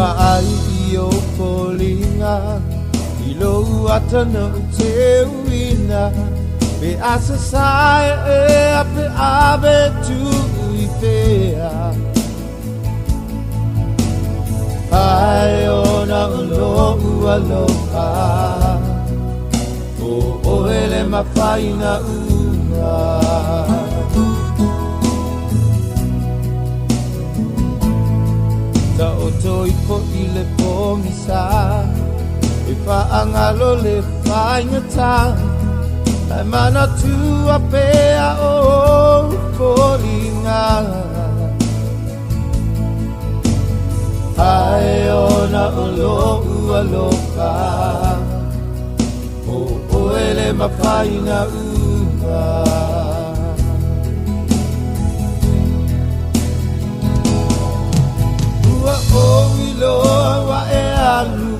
ai I o kolinga I lo atana te uina Be asa sai ape abe tu I pea Ai ona ulo ualoka O ele mafaina una Ta oto ipo ile po misa E whaangalo le whaingata Ai mana tua pea o kolinga Ai ona olo ualoka O ele mafaina una Ua o iloa wa e alu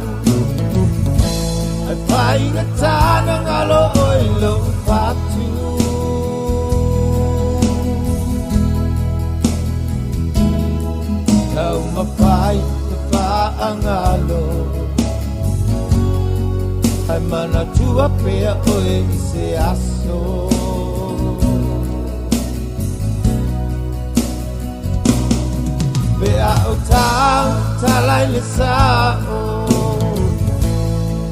Ai whainga tāna ngalo o ilo whatu Kau mawhai te whaangalo Ai mana tua pea oe I se aso Pea o tau talai le sao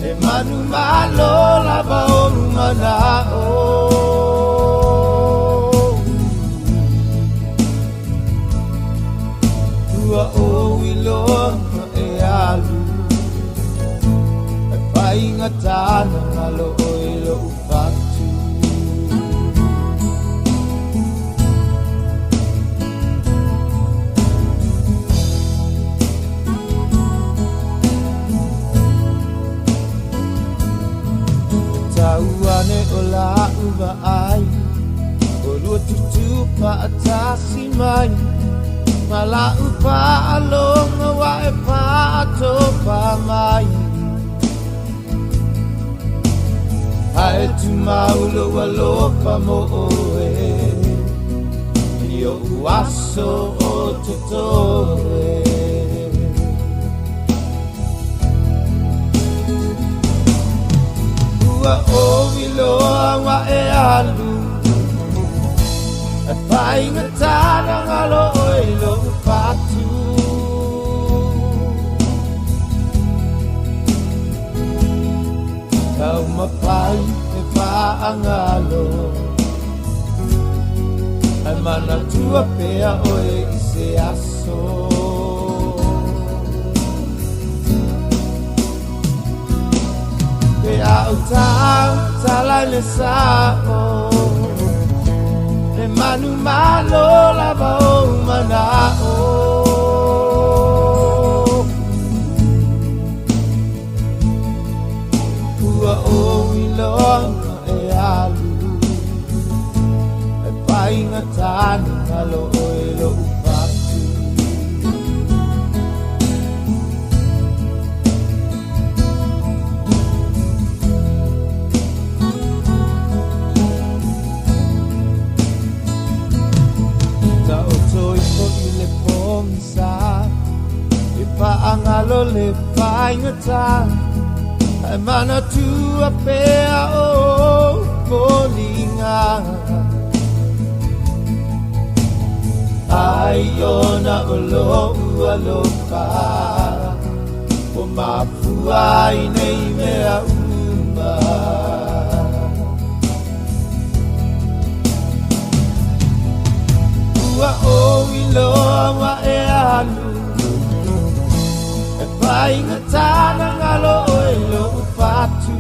E manu malo lava o manao Tua o iloa e alu Painga tāna ngalo o ilo ufatu Tauane o la uva ai O lua tutu pa atasi mai Ma la upa alonga wa e pa ato pa mai Ai tu maulo walofa mo oe Io uaso o totoe Ua o iloa wa e alu E whainga tāna ngalo o ilo upatu Kau mapai e whaangalo Ai mana tua pea oe I se aso Pea o tau talai le sao E manu malo lava o manao O iloa e alu E painga tāna ngalo o ilo upatu Ta oto ipo ile pomisa E paangalo le painga tāna Ai mana tua pea o kolinga Ai ona olo ualoka O mafuai nei mea uma Ua o iloa wa e alu E whainga tāna ngalo o ilo upatu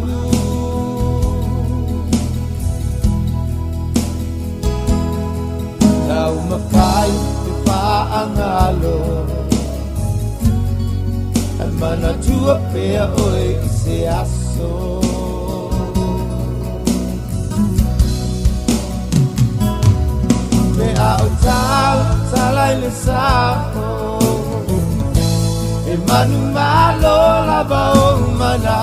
Kau mawhai te whaangalo Ai mana tua pea oe I se aso Pea o tau talai le sao E manu malo lava o mana